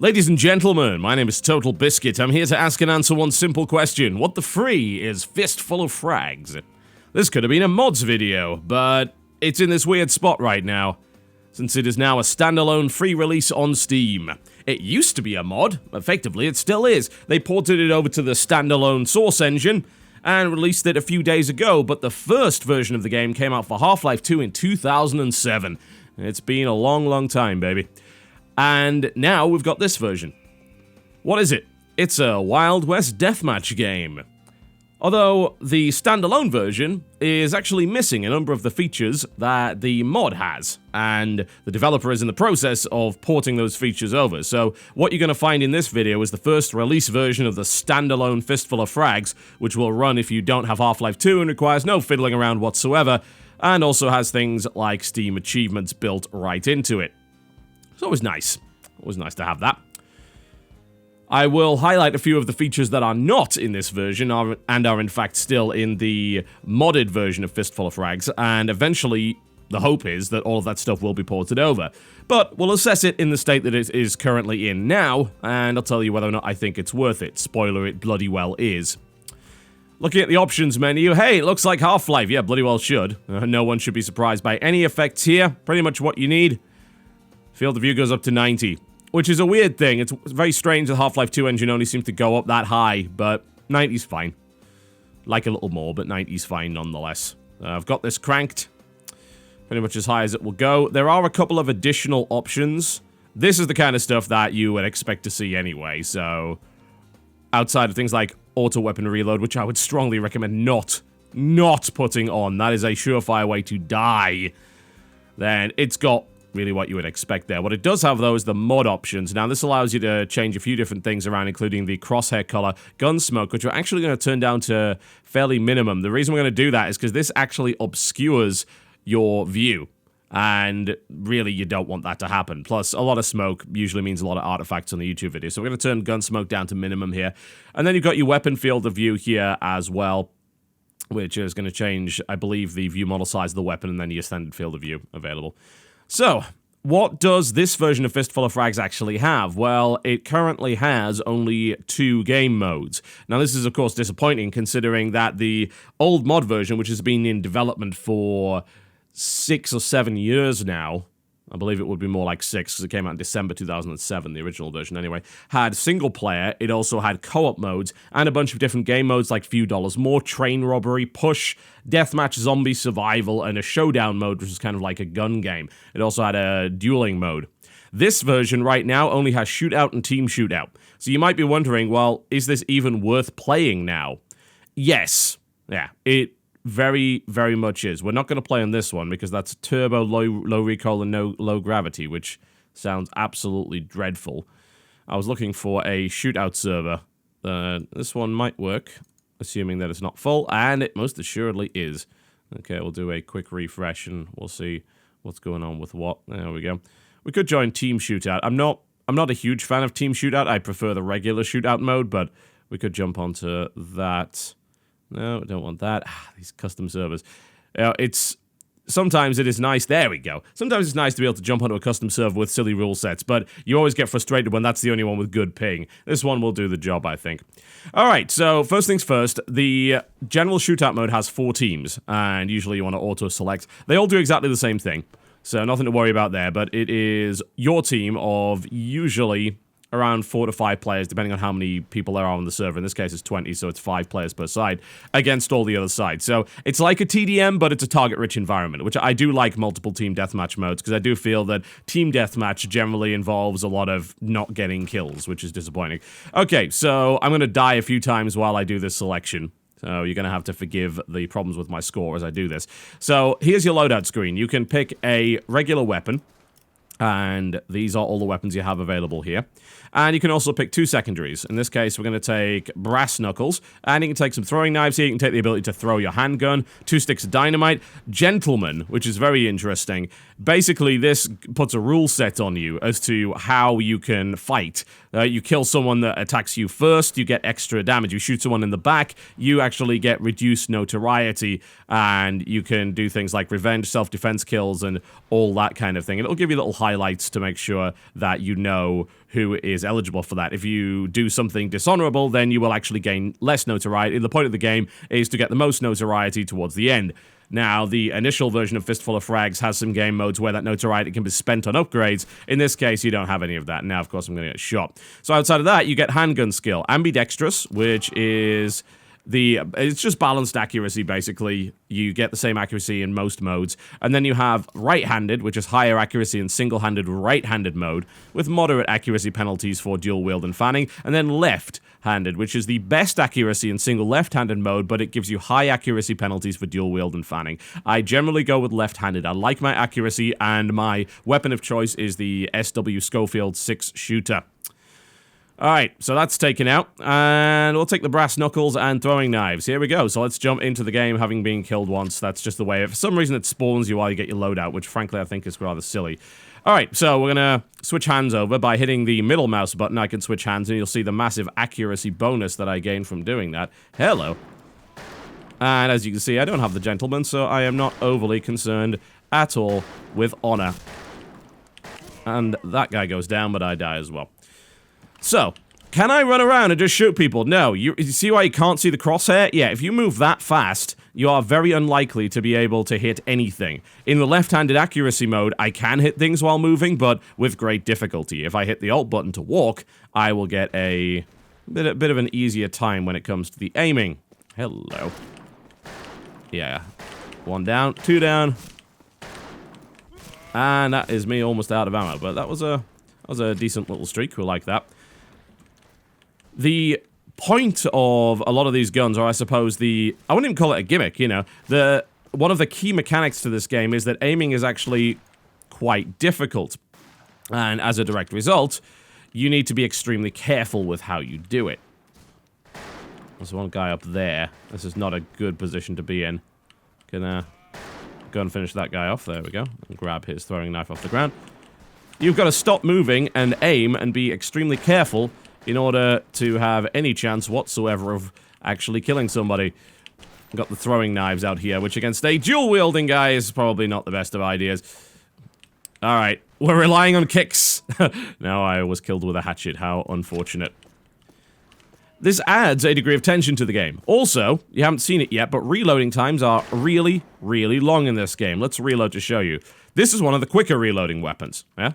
Ladies and gentlemen, my name is TotalBiscuit. I'm here to ask and answer one simple question. What the free is Fistful of Frags? This could have been a mods video, but it's in this weird spot right now, since it is now a standalone free release on Steam. It used to be a mod, effectively it still is. They ported it over to the standalone source engine and released it a few days ago, but the first version of the game came out for Half-Life 2 in 2007. It's been a long, long time, baby. And now we've got this version. What is it? It's a Wild West deathmatch game. Although the standalone version is actually missing a number of the features that the mod has, and the developer is in the process of porting those features over. So what you're going to find in this video is the first release version of the standalone Fistful of Frags, which will run if you don't have Half-Life 2 and requires no fiddling around whatsoever, and also has things like Steam achievements built right into it. It's always nice. Always nice to have that. I will highlight a few of the features that are not in this version and are in fact still in the modded version of Fistful of Frags, and eventually the hope is that all of that stuff will be ported over. But we'll assess it in the state that it is currently in now, and I'll tell you whether or not I think it's worth it. Spoiler, it bloody well is. Looking at the options menu, hey, it looks like Half-Life. Yeah, bloody well should. No one should be surprised by any effects here. Pretty much what you need. Field of view goes up to 90, which is a weird thing. It's very strange that Half-Life 2 engine only seems to go up that high, but 90's fine. Like a little more, but 90's fine nonetheless. I've got this cranked pretty much as high as it will go. There are a couple of additional options. This is the kind of stuff that you would expect to see anyway, so outside of things like auto weapon reload, which I would strongly recommend not putting on. That is a surefire way to die. Then it's got really what you would expect there. What it does have, though, is the mod options. Now, this allows you to change a few different things around, including the crosshair color, gun smoke, which we're actually going to turn down to fairly minimum. The reason we're going to do that is because this actually obscures your view, and really, you don't want that to happen. Plus, a lot of smoke usually means a lot of artifacts on the YouTube video, so we're going to turn gun smoke down to minimum here. And then you've got your weapon field of view here as well, which is going to change, I believe, the view model size of the weapon, and then your standard field of view available. So, what does this version of Fistful of Frags actually have? Well, it currently has only 2 game modes. Now, this is, of course, disappointing, considering that the old mod version, which has been in development for 6 or 7 years now, I believe it would be more like 6, because it came out in December 2007, the original version anyway, had single player, it also had co-op modes, and a bunch of different game modes like Few Dollars More, Train Robbery, Push, Deathmatch, Zombie Survival, and a Showdown mode, which is kind of like a gun game. It also had a dueling mode. This version right now only has Shootout and Team Shootout. So you might be wondering, well, is this even worth playing now? Yes. Yeah, it very, very much is. We're not going to play on this one because that's turbo, low recoil, and no low gravity, which sounds absolutely dreadful. I was looking for a shootout server. This one might work, assuming that it's not full, and it most assuredly is. Okay, we'll do a quick refresh and we'll see what's going on with what. There we go. We could join Team Shootout. I'm not a huge fan of Team Shootout. I prefer the regular shootout mode, but we could jump onto that. No, I don't want that. These custom servers. Sometimes it is nice. There we go. Sometimes it's nice to be able to jump onto a custom server with silly rule sets, but you always get frustrated when that's the only one with good ping. This one will do the job, I think. Alright, so first things first, the general shootout mode has 4 teams, and usually you want to auto-select. They all do exactly the same thing, so nothing to worry about there, but it is your team of usually around 4 to 5 players, depending on how many people there are on the server. In this case, it's 20, so it's 5 players per side, against all the other sides. So it's like a TDM, but it's a target-rich environment, which I do like multiple team deathmatch modes, because I do feel that team deathmatch generally involves a lot of not getting kills, which is disappointing. Okay, so I'm going to die a few times while I do this selection. So you're going to have to forgive the problems with my score as I do this. So here's your loadout screen. You can pick a regular weapon, and these are all the weapons you have available here. And you can also pick 2 secondaries. In this case, we're going to take Brass Knuckles, and you can take some throwing knives here. You can take the ability to throw your handgun, 2 sticks of dynamite, Gentleman, which is very interesting. Basically, this puts a rule set on you as to how you can fight. You kill someone that attacks you first, you get extra damage. You shoot someone in the back, you actually get reduced notoriety, and you can do things like revenge, self-defense kills, and all that kind of thing. It'll give you little highlights to make sure that you know who is eligible for that. If you do something dishonorable, then you will actually gain less notoriety. The point of the game is to get the most notoriety towards the end. Now, the initial version of Fistful of Frags has some game modes where that notoriety can be spent on upgrades. In this case, you don't have any of that. Now, of course, I'm going to get shot. So outside of that, you get handgun skill. Ambidextrous, which is... it's just balanced accuracy, basically. You get the same accuracy in most modes. And then you have right-handed, which is higher accuracy in single-handed right-handed mode, with moderate accuracy penalties for dual wield and fanning. And then left-handed, which is the best accuracy in single left-handed mode, but it gives you high accuracy penalties for dual wield and fanning. I generally go with left-handed. I like my accuracy, and my weapon of choice is the SW Schofield 6-shooter. Alright, so that's taken out, and we'll take the brass knuckles and throwing knives. Here we go, so let's jump into the game having been killed once. That's just the way. For some reason it spawns you while you get your loadout, which frankly I think is rather silly. Alright, so we're gonna switch hands over. By hitting the middle mouse button, I can switch hands, and you'll see the massive accuracy bonus that I gain from doing that. Hello. And as you can see, I don't have the gentleman, so I am not overly concerned at all with honor. And that guy goes down, but I die as well. So, can I run around and just shoot people? No. You see why you can't see the crosshair? Yeah, if you move that fast, you are very unlikely to be able to hit anything. In the left-handed accuracy mode, I can hit things while moving, but with great difficulty. If I hit the Alt button to walk, I will get a bit of an easier time when it comes to the aiming. Hello. Yeah. 1 down, 2 down. And that is me almost out of ammo, but that was a decent little streak. We like that. The point of a lot of these guns, or I suppose I wouldn't even call it a gimmick, you know. One of the key mechanics to this game is that aiming is actually quite difficult. And as a direct result, you need to be extremely careful with how you do it. There's one guy up there. This is not a good position to be in. Gonna go and finish that guy off. There we go. And grab his throwing knife off the ground. You've got to stop moving and aim and be extremely careful in order to have any chance whatsoever of actually killing somebody. Got the throwing knives out here, which against a dual-wielding guy is probably not the best of ideas. Alright, we're relying on kicks. Now I was killed with a hatchet, how unfortunate. This adds a degree of tension to the game. Also, you haven't seen it yet, but reloading times are really, really long in this game. Let's reload to show you. This is one of the quicker reloading weapons, yeah?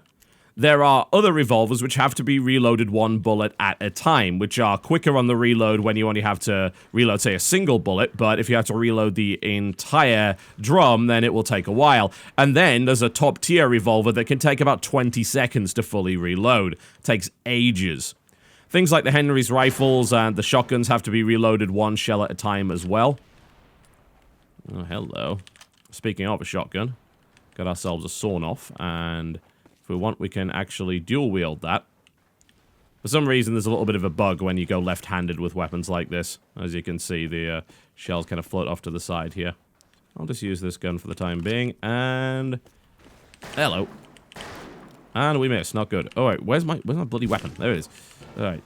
There are other revolvers which have to be reloaded 1 bullet at a time, which are quicker on the reload when you only have to reload, say, a single bullet, but if you have to reload the entire drum, then it will take a while. And then there's a top-tier revolver that can take about 20 seconds to fully reload. It takes ages. Things like the Henry's rifles and the shotguns have to be reloaded 1 shell at a time as well. Oh, hello. Speaking of a shotgun, got ourselves a sawn-off, and if we want, we can actually dual-wield that. For some reason, there's a little bit of a bug when you go left-handed with weapons like this. As you can see, the shells kind of float off to the side here. I'll just use this gun for the time being, and... hello. And we missed, not good. Alright, where's my bloody weapon? There it is. Alright.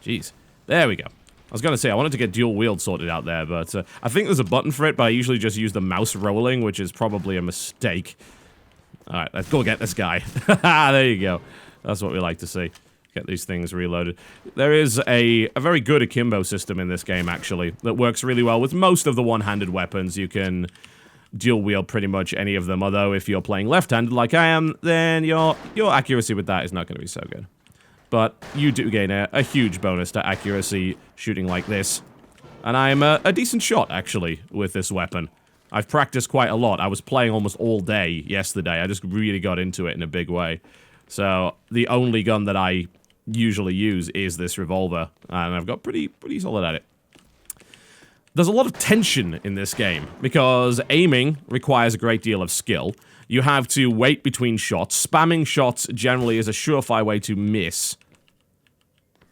Jeez. There we go. I was going to say, I wanted to get dual wield sorted out there, but I think there's a button for it, but I usually just use the mouse rolling, which is probably a mistake. Alright, let's go get this guy. There you go. That's what we like to see. Get these things reloaded. There is a very good akimbo system in this game, actually, that works really well with most of the one-handed weapons. You can dual wield pretty much any of them, although if you're playing left-handed like I am, then your accuracy with that is not going to be so good. But you do gain a huge bonus to accuracy shooting like this. And I'm a decent shot, actually, with this weapon. I've practiced quite a lot. I was playing almost all day yesterday. I just really got into it in a big way. So, the only gun that I usually use is this revolver. And I've got pretty solid at it. There's a lot of tension in this game, because aiming requires a great deal of skill. You have to wait between shots. Spamming shots generally is a surefire way to miss.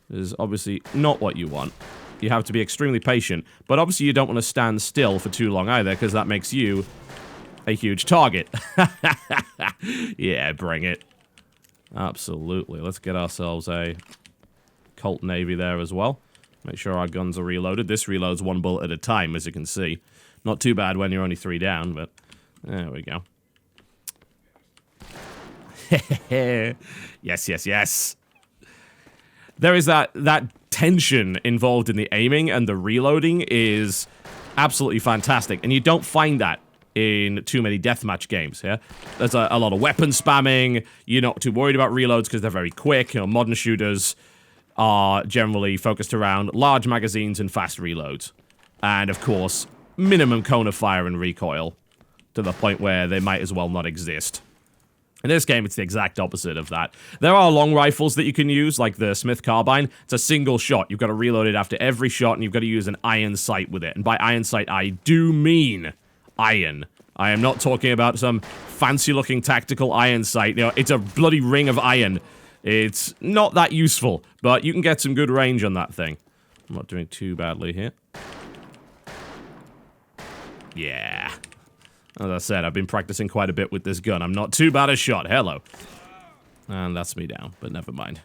This is obviously not what you want. You have to be extremely patient, but obviously you don't want to stand still for too long either, because that makes you a huge target. Yeah, bring it. Absolutely. Let's get ourselves a Colt Navy there as well. Make sure our guns are reloaded. This reloads 1 bullet at a time, as you can see. Not too bad when you're only 3 down, but there we go. Yes, yes, yes. There is that tension involved in the aiming, and the reloading is absolutely fantastic. And you don't find that in too many deathmatch games, yeah? There's a lot of weapon spamming. You're not too worried about reloads because they're very quick. You know, modern shooters are generally focused around large magazines and fast reloads. And, of course, minimum cone of fire and recoil to the point where they might as well not exist. In this game, it's the exact opposite of that. There are long rifles that you can use, like the Smith carbine. It's a single shot. You've got to reload it after every shot, and you've got to use an iron sight with it. And by iron sight, I do mean iron. I am not talking about some fancy-looking tactical iron sight. You know, it's a bloody ring of iron. It's not that useful, but you can get some good range on that thing. I'm not doing too badly here. Yeah. As I said, I've been practicing quite a bit with this gun. I'm not too bad a shot. Hello. And that's me down, but never mind.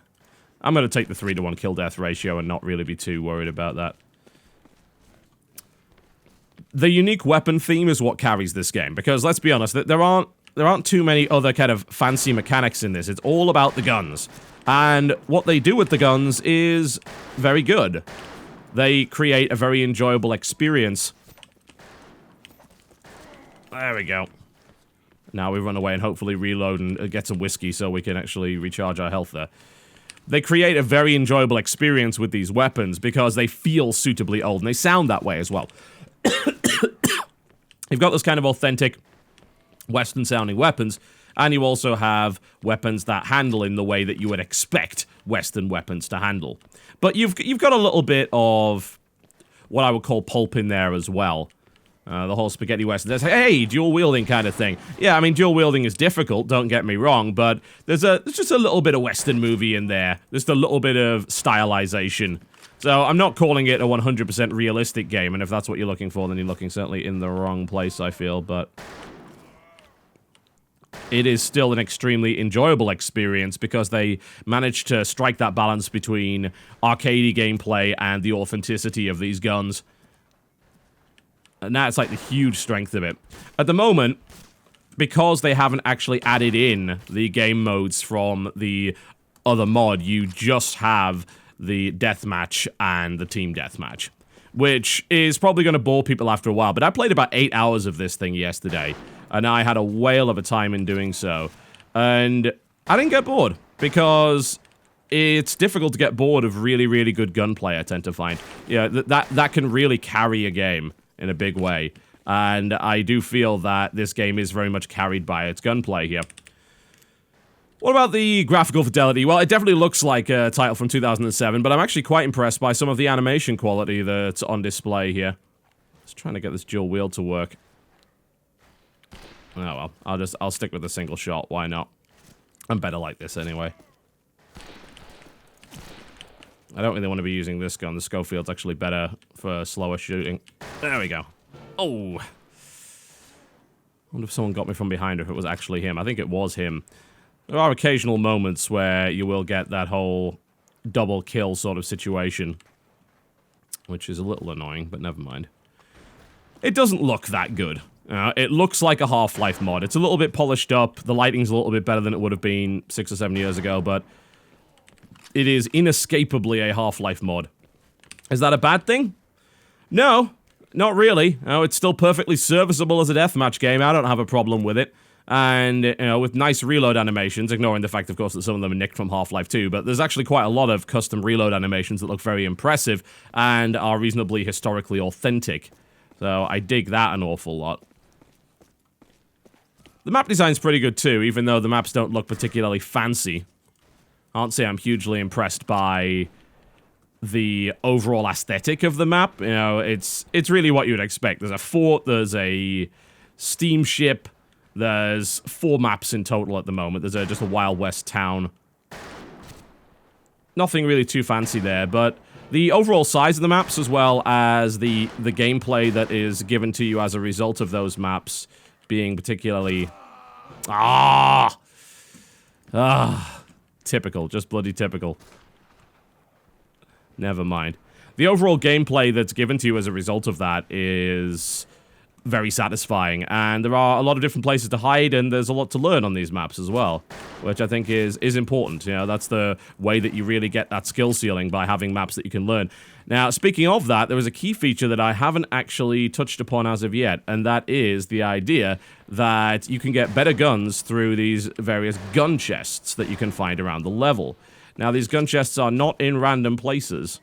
I'm going to take the 3-to-1 kill-death ratio and not really be too worried about that. The unique weapon theme is what carries this game, because let's be honest, there aren't too many other kind of fancy mechanics in this. It's all about the guns. And what they do with the guns is very good. They create a very enjoyable experience. There we go. Now we run away and hopefully reload and get some whiskey so we can actually recharge our health there. They create a very enjoyable experience with these weapons because they feel suitably old, and they sound that way as well. You've got this kind of authentic Western-sounding weapons, and you also have weapons that handle in the way that you would expect Western weapons to handle. But you've got a little bit of what I would call pulp in there as well. The whole spaghetti western. There's, hey, dual wielding kind of thing. Yeah, I mean, dual wielding is difficult, don't get me wrong, but there's just a little bit of Western movie in there. Just a little bit of stylization. So I'm not calling it a 100% realistic game, and if that's what you're looking for, then you're looking certainly in the wrong place, I feel, but it is still an extremely enjoyable experience because they managed to strike that balance between arcadey gameplay and the authenticity of these guns. And that's like the huge strength of it. At the moment, because they haven't actually added in the game modes from the other mod, you just have the deathmatch and the team deathmatch, which is probably going to bore people after a while. But I played about 8 hours of this thing yesterday, and I had a whale of a time in doing so. And I didn't get bored, because it's difficult to get bored of really, really good gunplay, I tend to find. Yeah, that can really carry a game in a big way, and I do feel that this game is very much carried by its gunplay here. What about the graphical fidelity? Well, it definitely looks like a title from 2007, but I'm actually quite impressed by some of the animation quality that's on display here. Just trying to get this dual wield to work. Oh well, I'll stick with a single shot, why not? I'm better like this anyway. I don't really want to be using this gun. The Schofield's actually better for slower shooting. There we go. Oh. I wonder if someone got me from behind or if it was actually him. I think it was him. There are occasional moments where you will get that whole double kill sort of situation, which is a little annoying, but never mind. It doesn't look that good. It looks like a Half-Life mod. It's a little bit polished up. The lighting's a little bit better than it would have been 6 or 7 years ago, but it is inescapably a Half-Life mod. Is that a bad thing? No, not really. No, it's still perfectly serviceable as a deathmatch game. I don't have a problem with it. And, you know, with nice reload animations, ignoring the fact, of course, that some of them are nicked from Half-Life 2, but there's actually quite a lot of custom reload animations that look very impressive and are reasonably historically authentic. So I dig that an awful lot. The map design's pretty good too, even though the maps don't look particularly fancy. I can't say I'm hugely impressed by the overall aesthetic of the map. You know, it's really what you would expect. There's a fort, there's a steamship, there's 4 maps in total at the moment. There's just a Wild West town. Nothing really too fancy there, but the overall size of the maps, as well as the gameplay that is given to you as a result of those maps being particularly... Typical, just bloody typical. Never mind. The overall gameplay that's given to you as a result of that is very satisfying. And there are a lot of different places to hide, and there's a lot to learn on these maps as well, which I think is important. You know, that's the way that you really get that skill ceiling, by having maps that you can learn. Now, speaking of that, there is a key feature that I haven't actually touched upon as of yet, and that is the idea that you can get better guns through these various gun chests that you can find around the level. Now, these gun chests are not in random places.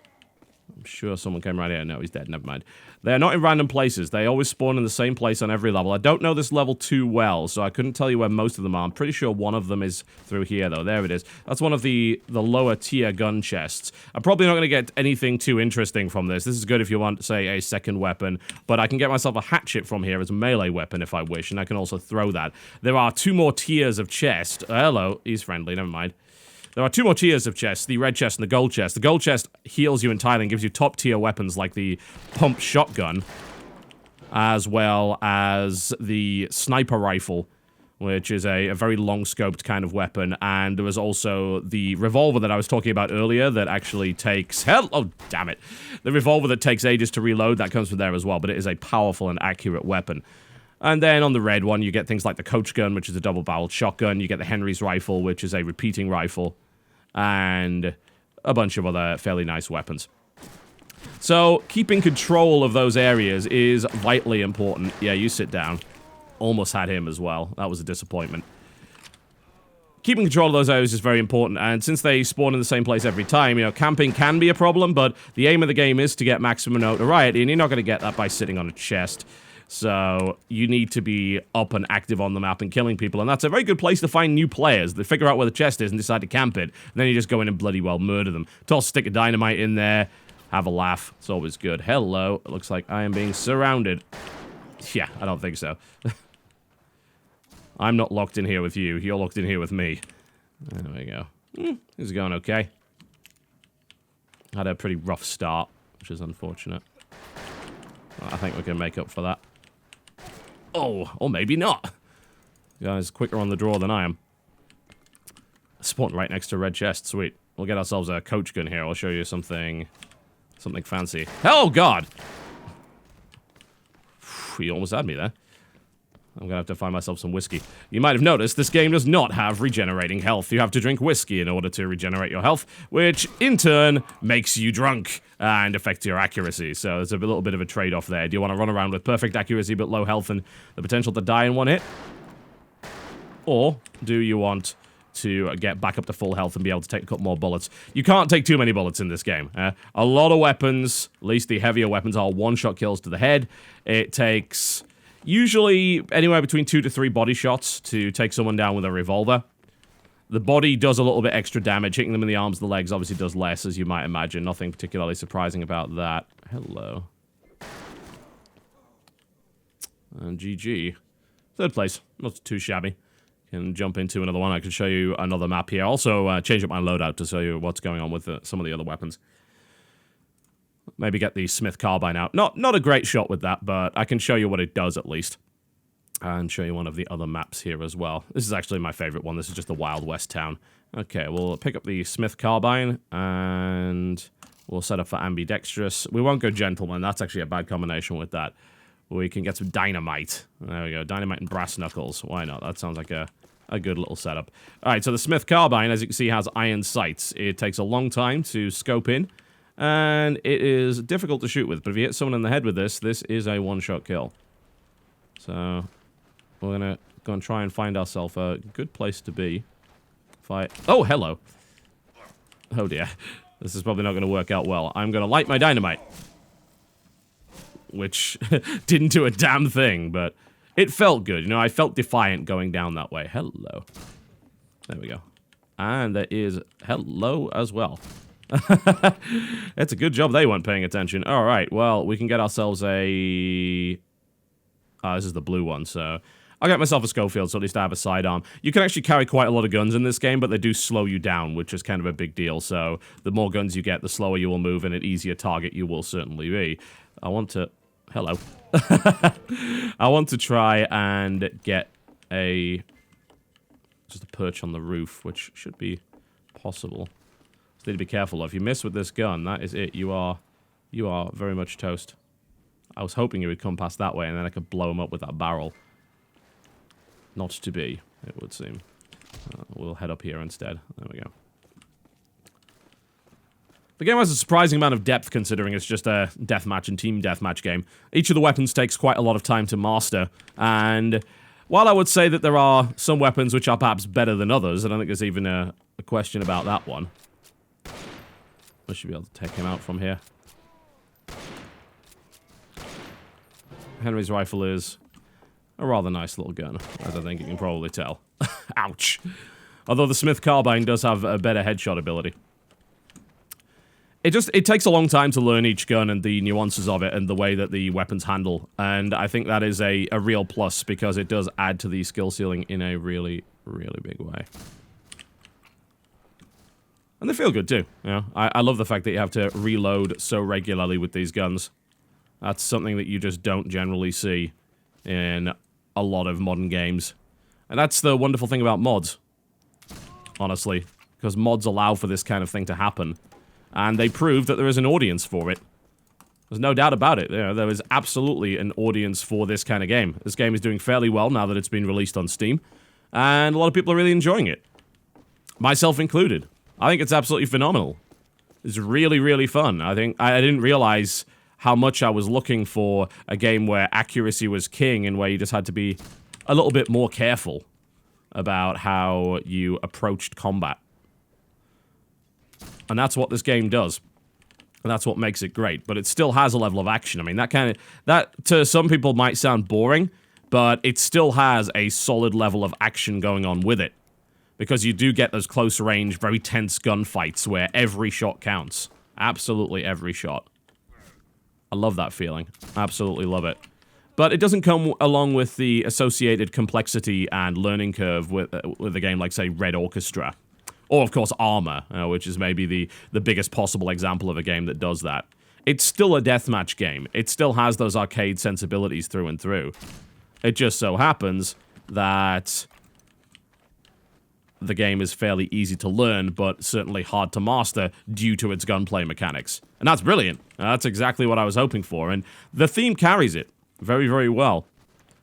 I'm sure someone came right here. No, he's dead. Never mind. They're not in random places. They always spawn in the same place on every level. I don't know this level too well, so I couldn't tell you where most of them are. I'm pretty sure one of them is through here, though. There it is. That's one of the lower tier gun chests. I'm probably not going to get anything too interesting from this. This is good if you want, say, a second weapon, but I can get myself a hatchet from here as a melee weapon if I wish, and I can also throw that. There are 2 more tiers of chest. Hello. He's friendly. Never mind. There are 2 more tiers of chests, the red chest and the gold chest. The gold chest heals you entirely and gives you top tier weapons like the pump shotgun, as well as the sniper rifle, which is a very long-scoped kind of weapon. And there was also the revolver that I was talking about earlier that actually takes... Oh, damn it. The revolver that takes ages to reload, that comes from there as well, but it is a powerful and accurate weapon. And then on the red one, you get things like the coach gun, which is a double-barreled shotgun. You get the Henry's rifle, which is a repeating rifle. And a bunch of other fairly nice weapons. So, keeping control of those areas is vitally important. Yeah, you sit down. Almost had him as well. That was a disappointment. Keeping control of those areas is very important, and since they spawn in the same place every time, you know, camping can be a problem, but the aim of the game is to get maximum notoriety, and you're not going to get that by sitting on a chest. So, you need to be up and active on the map and killing people, and that's a very good place to find new players. They figure out where the chest is and decide to camp it, and then you just go in and bloody well murder them. Toss a stick of dynamite in there, have a laugh. It's always good. Hello. It looks like I am being surrounded. Yeah, I don't think so. I'm not locked in here with you. You're locked in here with me. There we go. This is going okay. Had a pretty rough start, which is unfortunate. I think we can make up for that. Oh, or maybe not. The guy's quicker on the draw than I am. Spawned right next to a red chest. Sweet. We'll get ourselves a coach gun here. I'll show you something fancy. Oh, God! He almost had me there. I'm gonna have to find myself some whiskey. You might have noticed this game does not have regenerating health. You have to drink whiskey in order to regenerate your health, which in turn makes you drunk and affects your accuracy. So there's a little bit of a trade-off there. Do you want to run around with perfect accuracy but low health and the potential to die in one hit? Or do you want to get back up to full health and be able to take a couple more bullets? You can't take too many bullets in this game. A lot of weapons, at least the heavier weapons, are one-shot kills to the head. It takes... usually anywhere between 2 to 3 body shots to take someone down with a revolver. The body does a little bit extra damage. Hitting them in the arms and the legs obviously does less, as you might imagine. Nothing particularly surprising about that. Hello. And GG. 3rd place. Not too shabby. Can jump into another one. I can show you another map here. Also, change up my loadout to show you what's going on with some of the other weapons. Maybe get the Smith carbine out. Not a great shot with that, but I can show you what it does at least. And show you one of the other maps here as well. This is actually my favorite one. This is just the Wild West town. Okay, we'll pick up the Smith carbine, and we'll set up for ambidextrous. We won't go gentleman. That's actually a bad combination with that. We can get some dynamite. There we go. Dynamite and brass knuckles. Why not? That sounds like a good little setup. Alright, so the Smith carbine, as you can see, has iron sights. It takes a long time to scope in. And it is difficult to shoot with, but if you hit someone in the head with this is a one-shot kill. So, we're gonna go and try and find ourselves a good place to be. Oh, hello. Oh dear. This is probably not gonna work out well. I'm gonna light my dynamite. Which didn't do a damn thing, but it felt good. You know, I felt defiant going down that way. Hello. There we go. And there is hello as well. It's a good job they weren't paying attention. Alright, well, we can get ourselves a... this is the blue one, so... I'll get myself a Schofield, so at least I have a sidearm. You can actually carry quite a lot of guns in this game, but they do slow you down, which is kind of a big deal. So, the more guns you get, the slower you will move, and an easier target you will certainly be. I want to... Hello. I want to try and get just a perch on the roof, which should be possible. Need to be careful. If you miss with this gun, that is it. You are very much toast. I was hoping he would come past that way, and then I could blow him up with that barrel. Not to be, it would seem. We'll head up here instead. There we go. The game has a surprising amount of depth, considering it's just a deathmatch and team deathmatch game. Each of the weapons takes quite a lot of time to master, and while I would say that there are some weapons which are perhaps better than others, I don't think there's even a question about that one. I should be able to take him out from here. Henry's rifle is a rather nice little gun, as I think you can probably tell. Ouch. Although the Smith carbine does have a better headshot ability. It takes a long time to learn each gun and the nuances of it and the way that the weapons handle. And I think that is a real plus, because it does add to the skill ceiling in a really, really big way. And they feel good too. You know, I love the fact that you have to reload so regularly with these guns. That's something that you just don't generally see in a lot of modern games. And that's the wonderful thing about mods, honestly, because mods allow for this kind of thing to happen. And they prove that there is an audience for it. There's no doubt about it. There is absolutely an audience for this kind of game. This game is doing fairly well now that it's been released on Steam. And a lot of people are really enjoying it. Myself included. I think it's absolutely phenomenal. It's really, really fun. I think I didn't realize how much I was looking for a game where accuracy was king and where you just had to be a little bit more careful about how you approached combat. And that's what this game does. And that's what makes it great. But it still has a level of action. I mean, that to some people might sound boring, but it still has a solid level of action going on with it. Because you do get those close range, very tense gunfights where every shot counts. Absolutely every shot. I love that feeling. Absolutely love it. But it doesn't come along with the associated complexity and learning curve with a game like, say, Red Orchestra. Or, of course, Armor, which is maybe the biggest possible example of a game that does that. It's still a deathmatch game. It still has those arcade sensibilities through and through. It just so happens that the game is fairly easy to learn, but certainly hard to master due to its gunplay mechanics. And that's brilliant. That's exactly what I was hoping for, and the theme carries it very, very well.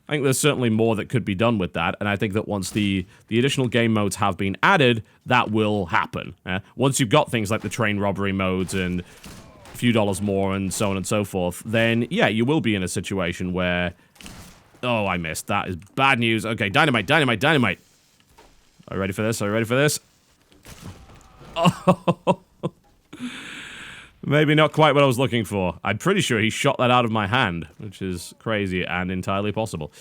I think there's certainly more that could be done with that, and I think that once the additional game modes have been added, that will happen. Once you've got things like the train robbery modes and a few dollars more and so on and so forth, then yeah, you will be in a situation where... Oh, I missed. That is bad news. Okay, dynamite, dynamite, dynamite. Are you ready for this? Are you ready for this? Oh, maybe not quite what I was looking for. I'm pretty sure he shot that out of my hand, which is crazy and entirely possible.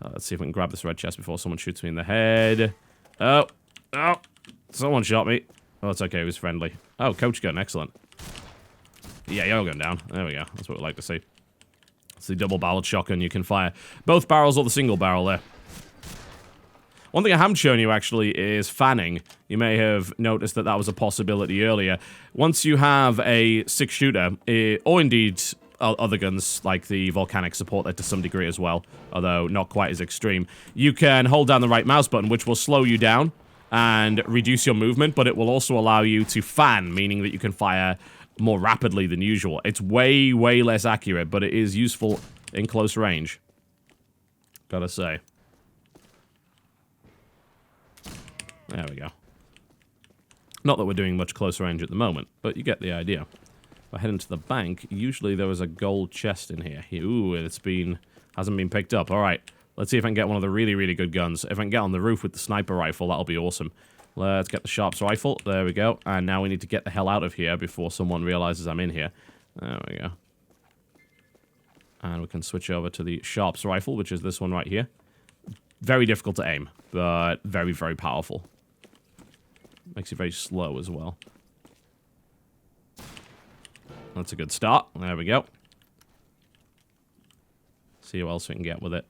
Let's see if we can grab this red chest before someone shoots me in the head. Oh, someone shot me. Oh, it's okay, it was friendly. Oh, coach gun, excellent. Yeah, you're going down. There we go. That's what we like to see. It's the double-barreled shotgun. You can fire both barrels or the single barrel there. One thing I haven't shown you, actually, is fanning. You may have noticed that that was a possibility earlier. Once you have a six-shooter, or indeed other guns like the volcanic support that to some degree as well, although not quite as extreme, you can hold down the right mouse button, which will slow you down and reduce your movement, but it will also allow you to fan, meaning that you can fire more rapidly than usual. It's way, way less accurate, but it is useful in close range. Gotta say. There we go. Not that we're doing much close range at the moment, but you get the idea. If I head into the bank, usually there was a gold chest in here. Ooh, hasn't been picked up. Alright, let's see if I can get one of the really, really good guns. If I can get on the roof with the sniper rifle, that'll be awesome. Let's get the Sharps rifle. There we go. And now we need to get the hell out of here before someone realizes I'm in here. There we go. And we can switch over to the Sharps rifle, which is this one right here. Very difficult to aim, but very, very powerful. Makes you very slow as well. That's a good start. There we go. See what else we can get with it.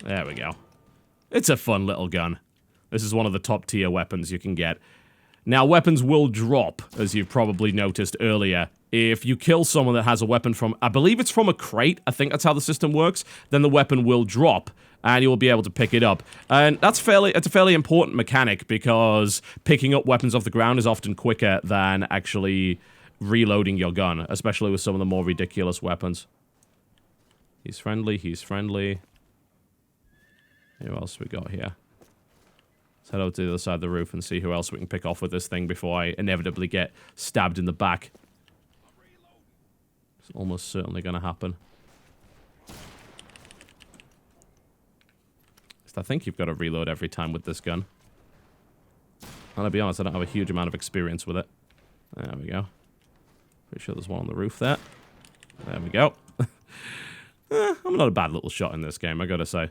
There we go. It's a fun little gun. This is one of the top tier weapons you can get. Now, weapons will drop, as you've probably noticed earlier. If you kill someone that has a weapon from, I believe it's from a crate, I think that's how the system works, then the weapon will drop, and you will be able to pick it up. And it's a fairly important mechanic, because picking up weapons off the ground is often quicker than actually reloading your gun, especially with some of the more ridiculous weapons. He's friendly, he's friendly. Who else we got here? Let's head over to the other side of the roof and see who else we can pick off with this thing before I inevitably get stabbed in the back. It's almost certainly going to happen. I think you've got to reload every time with this gun. And I'll be honest, I don't have a huge amount of experience with it. There we go. Pretty sure there's one on the roof there. There we go. I'm not a bad little shot in this game, I gotta say.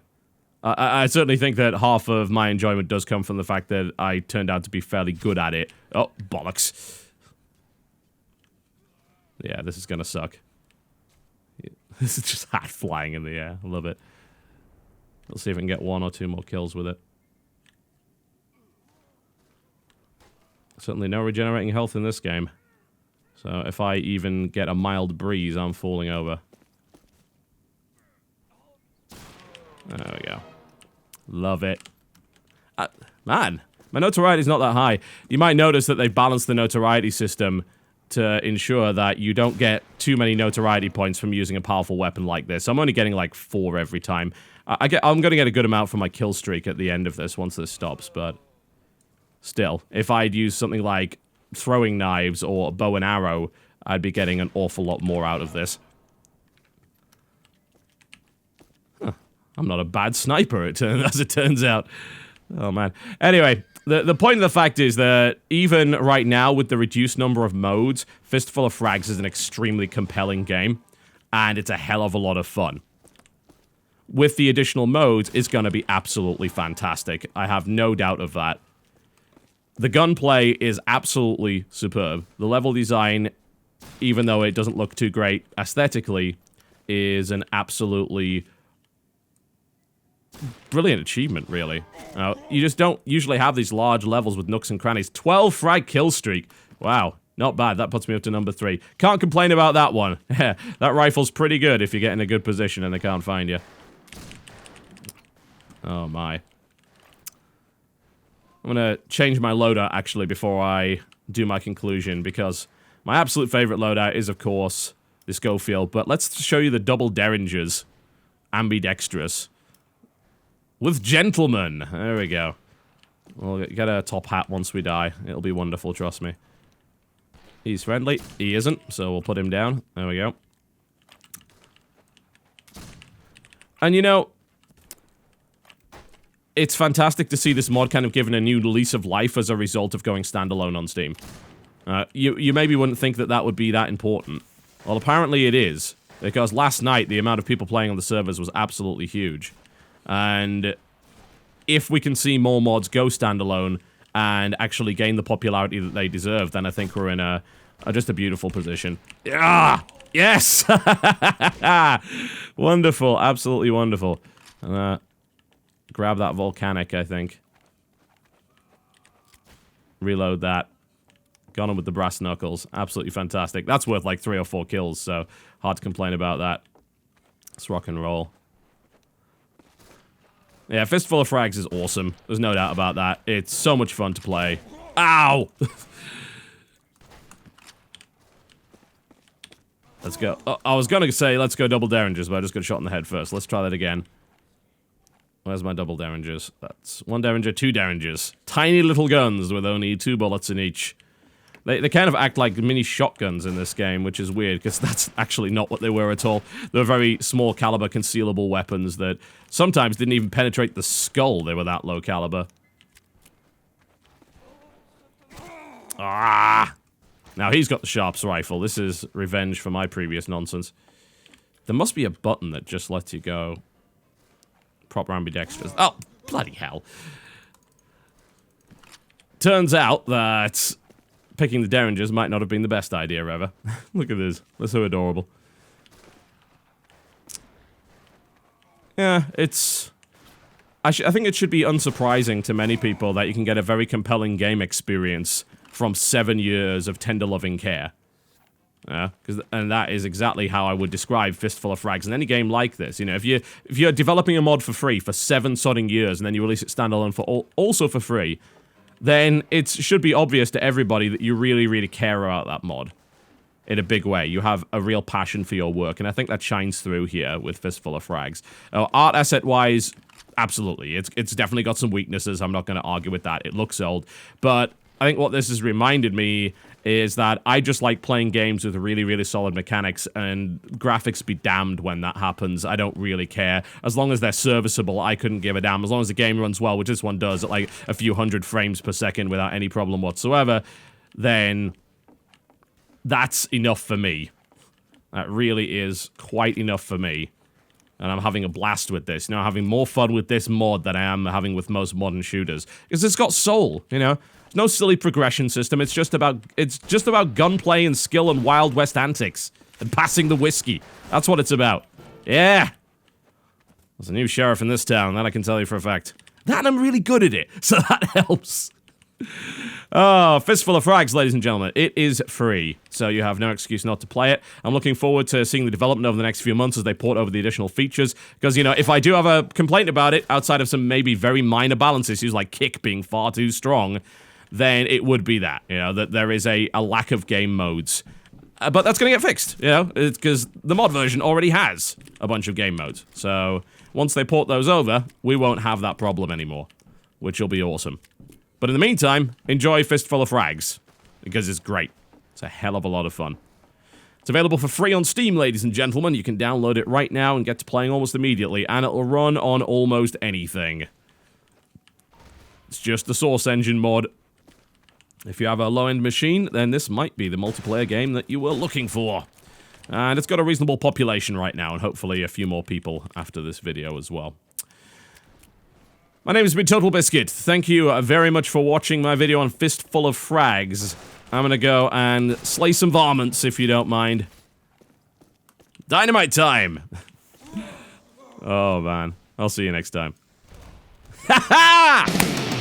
I certainly think that half of my enjoyment does come from the fact that I turned out to be fairly good at it. Oh, bollocks. Yeah, this is gonna suck. This is just hat flying in the air. I love it. We'll see if we can get 1 or 2 more kills with it. Certainly no regenerating health in this game. So if I even get a mild breeze, I'm falling over. There we go. Love it. Man, my notoriety's not that high. You might notice that they balanced the notoriety system to ensure that you don't get too many notoriety points from using a powerful weapon like this. I'm only getting like 4 every time. I'm going to get a good amount for my kill streak at the end of this once this stops, but still, if I'd use something like throwing knives or bow and arrow, I'd be getting an awful lot more out of this. Huh. I'm not a bad sniper, as it turns out. Oh, man. Anyway, the point of the fact is that even right now, with the reduced number of modes, Fistful of Frags is an extremely compelling game, and it's a hell of a lot of fun. With the additional modes, it's going to be absolutely fantastic. I have no doubt of that. The gunplay is absolutely superb. The level design, even though it doesn't look too great aesthetically, is an absolutely brilliant achievement, really. You just don't usually have these large levels with nooks and crannies. 12 frag kill streak. Wow. Not bad. That puts me up to number 3. Can't complain about that one. That rifle's pretty good if you get in a good position and they can't find you. Oh my. I'm gonna change my loadout, actually, before I do my conclusion, because my absolute favorite loadout is, of course, the Schofield, but let's show you the double derringers. Ambidextrous. With gentlemen. There we go. We'll get a top hat once we die. It'll be wonderful, trust me. He's friendly. He isn't, so we'll put him down. There we go. And you know, it's fantastic to see this mod kind of given a new lease of life as a result of going standalone on Steam. You maybe wouldn't think that that would be that important. Well, apparently it is, because last night the amount of people playing on the servers was absolutely huge. And if we can see more mods go standalone and actually gain the popularity that they deserve, then I think we're in just a beautiful position. Yeah! Yes! Wonderful, absolutely wonderful. Grab that volcanic, I think. Reload that. Got him with the brass knuckles. Absolutely fantastic. That's worth like 3 or 4 kills, so hard to complain about that. Let's rock and roll. Yeah, Fistful of Frags is awesome. There's no doubt about that. It's so much fun to play. Ow! Let's go. Oh, I was gonna say, let's go double derringers, but I just got shot in the head first. Let's try that again. Where's my double derringers? That's 1 derringer, 2 derringers. Tiny little guns with only 2 bullets in each. They kind of act like mini shotguns in this game, which is weird, because that's actually not what they were at all. They were very small caliber concealable weapons that sometimes didn't even penetrate the skull. They were that low caliber. Ah! Now he's got the Sharps rifle. This is revenge for my previous nonsense. There must be a button that just lets you go proper ambidextrous. Oh, bloody hell. Turns out that picking the derringers might not have been the best idea ever. Look at this. They're so adorable. Yeah, it's... I think it should be unsurprising to many people that you can get a very compelling game experience from 7 years of tender loving care. And that is exactly how I would describe Fistful of Frags in any game like this. You know, if you're developing a mod for free for 7 sodding years and then you release it standalone for also for free, then it should be obvious to everybody that you really, really care about that mod. in a big way. You have a real passion for your work, and I think that shines through here with Fistful of Frags. Art asset-wise, absolutely. It's definitely got some weaknesses. I'm not going to argue with that. It looks old. But I think what this has reminded me is that I just like playing games with really, really solid mechanics, and graphics be damned when that happens. I don't really care. As long as they're serviceable, I couldn't give a damn. As long as the game runs well, which this one does, at like a few hundred frames per second without any problem whatsoever, then that's enough for me. That really is quite enough for me. And I'm having a blast with this. You know, I'm having more fun with this mod than I am having with most modern shooters. Because it's got soul, you know? There's no silly progression system. It's just about gunplay and skill and Wild West antics. And passing the whiskey. That's what it's about. Yeah! There's a new sheriff in this town, that I can tell you for a fact. That I'm really good at it, so that helps. Oh, Fistful of Frags, ladies and gentlemen. It is free, so you have no excuse not to play it. I'm looking forward to seeing the development over the next few months as they port over the additional features, because, you know, if I do have a complaint about it, outside of some maybe very minor balance issues, like kick being far too strong, then it would be that, you know, that there is a lack of game modes. But that's going to get fixed, you know, because the mod version already has a bunch of game modes. So once they port those over, we won't have that problem anymore, which will be awesome. But in the meantime, enjoy Fistful of Frags, because it's great. It's a hell of a lot of fun. It's available for free on Steam, ladies and gentlemen. You can download it right now and get to playing almost immediately, and it'll run on almost anything. It's just the Source Engine mod. If you have a low-end machine, then this might be the multiplayer game that you were looking for. And it's got a reasonable population right now, and hopefully a few more people after this video as well. My name has been TotalBiscuit. Thank you very much for watching my video on Fistful of Frags. I'm gonna go and slay some varmints, if you don't mind. Dynamite time! Oh, man. I'll see you next time. Ha ha!